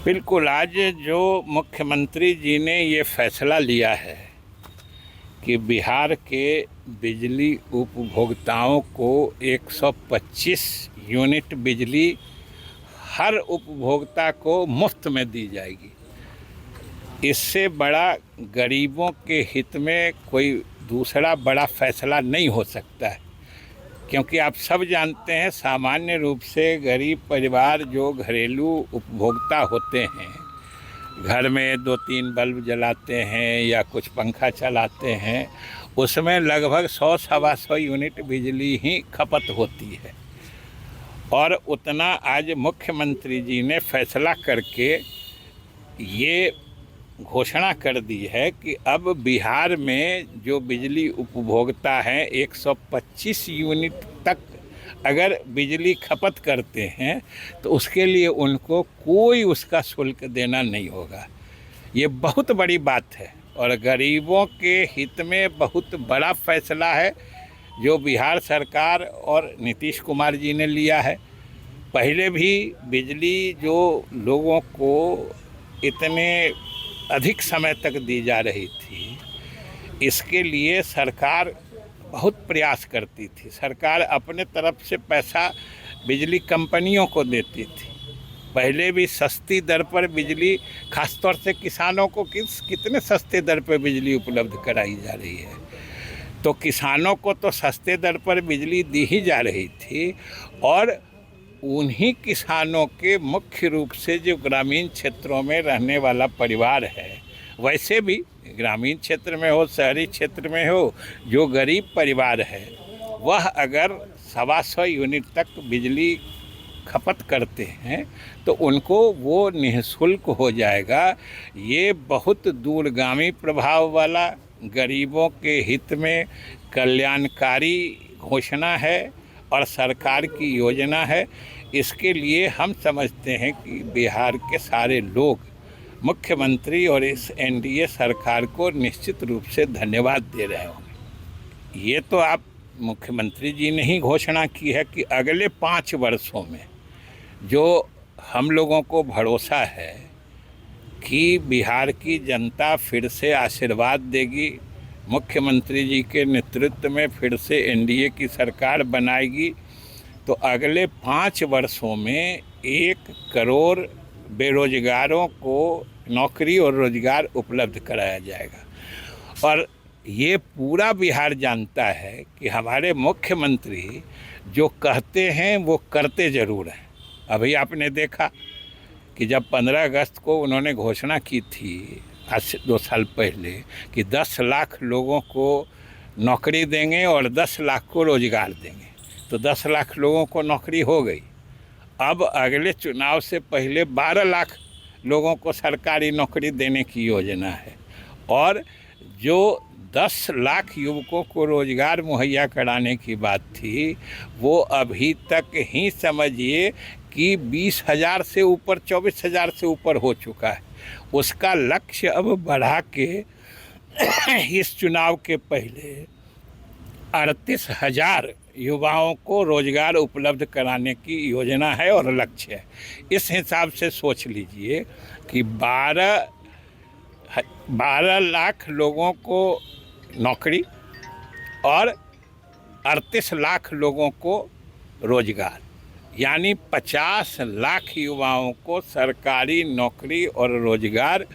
बिल्कुल। आज जो मुख्यमंत्री जी ने ये फैसला लिया है कि बिहार के बिजली उपभोक्ताओं को 125 यूनिट बिजली हर उपभोक्ता को मुफ्त में दी जाएगी, इससे बड़ा गरीबों के हित में कोई दूसरा बड़ा फैसला नहीं हो सकता है। क्योंकि आप सब जानते हैं, सामान्य रूप से गरीब परिवार जो घरेलू उपभोक्ता होते हैं, घर में 2-3 बल्ब जलाते हैं या कुछ पंखा चलाते हैं, उसमें लगभग 100-125 यूनिट बिजली ही खपत होती है। और उतना आज मुख्यमंत्री जी ने फैसला करके ये घोषणा कर दी है कि अब बिहार में जो बिजली उपभोक्ता हैं 125 यूनिट तक अगर बिजली खपत करते हैं तो उसके लिए उनको कोई उसका शुल्क देना नहीं होगा। ये बहुत बड़ी बात है और गरीबों के हित में बहुत बड़ा फैसला है जो बिहार सरकार और नीतीश कुमार जी ने लिया है। पहले भी बिजली जो लोगों को इतने अधिक समय तक दी जा रही थी, इसके लिए सरकार बहुत प्रयास करती थी। सरकार अपने तरफ से पैसा बिजली कंपनियों को देती थी। पहले भी सस्ती दर पर बिजली, खासतौर से किसानों को कितने सस्ते दर पर बिजली उपलब्ध कराई जा रही है। तो किसानों को तो सस्ते दर पर बिजली दी ही जा रही थी और उन्हीं किसानों के मुख्य रूप से जो ग्रामीण क्षेत्रों में रहने वाला परिवार है, वैसे भी ग्रामीण क्षेत्र में हो, शहरी क्षेत्र में हो, जो गरीब परिवार है वह अगर 125 यूनिट तक बिजली खपत करते हैं तो उनको वो निःशुल्क हो जाएगा। ये बहुत दूरगामी प्रभाव वाला, गरीबों के हित में कल्याणकारी घोषणा है और सरकार की योजना है। इसके लिए हम समझते हैं कि बिहार के सारे लोग मुख्यमंत्री और इस एनडीए सरकार को निश्चित रूप से धन्यवाद दे रहे होंगे। ये तो आप मुख्यमंत्री जी ने ही घोषणा की है कि अगले 5 वर्षों में जो हम लोगों को भरोसा है कि बिहार की जनता फिर से आशीर्वाद देगी, मुख्यमंत्री जी के नेतृत्व में फिर से एनडीए की सरकार बनाएगी, तो अगले 5 वर्षों में 1 करोड़ बेरोजगारों को नौकरी और रोजगार उपलब्ध कराया जाएगा। और ये पूरा बिहार जानता है कि हमारे मुख्यमंत्री जो कहते हैं वो करते ज़रूर हैं। अभी आपने देखा कि जब 15 अगस्त को उन्होंने घोषणा की थी, आज से 2 साल पहले, कि 10 लाख लोगों को नौकरी देंगे और 10 लाख को रोज़गार देंगे, तो 10 लाख लोगों को नौकरी हो गई। अब अगले चुनाव से पहले 12 लाख लोगों को सरकारी नौकरी देने की योजना है और जो 10 लाख युवकों को रोज़गार मुहैया कराने की बात थी, वो अभी तक ही समझिए कि 20,000 से ऊपर, 24,000 से ऊपर हो चुका है। उसका लक्ष्य अब बढ़ा के इस चुनाव के पहले 38,000 युवाओं को रोज़गार उपलब्ध कराने की योजना है और लक्ष्य है। इस हिसाब से सोच लीजिए कि 12 लाख लोगों को नौकरी और 38 लाख लोगों को रोज़गार, यानी 50 लाख युवाओं को सरकारी नौकरी और रोज़गार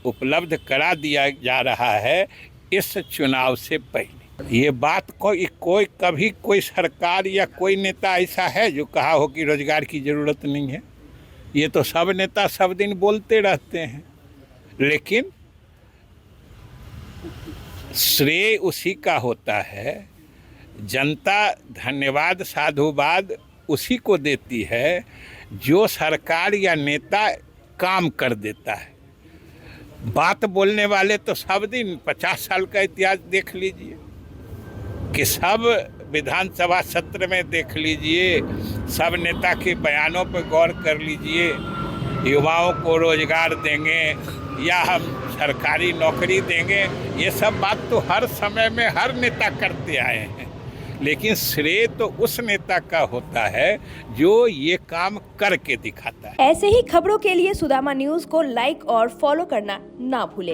उपलब्ध करा दिया जा रहा है इस चुनाव से पहले। ये बात कभी कोई सरकार या कोई नेता ऐसा है जो कहा हो कि रोज़गार की ज़रूरत नहीं है? ये तो सब नेता सब दिन बोलते रहते हैं, लेकिन श्रेय उसी का होता है। जनता धन्यवाद, साधुवाद उसी को देती है जो सरकार या नेता काम कर देता है। बात बोलने वाले तो सब दिन, 50 साल का इतिहास देख लीजिए कि सब विधानसभा सत्र में देख लीजिए, सब नेता के बयानों पर गौर कर लीजिए, युवाओं को रोज़गार देंगे या हम सरकारी नौकरी देंगे, ये सब बात तो हर समय में हर नेता करते आए हैं। लेकिन श्रेय तो उस नेता का होता है जो ये काम करके दिखाता है। ऐसे ही खबरों के लिए सुदामा न्यूज को लाइक और फॉलो करना ना भूलें।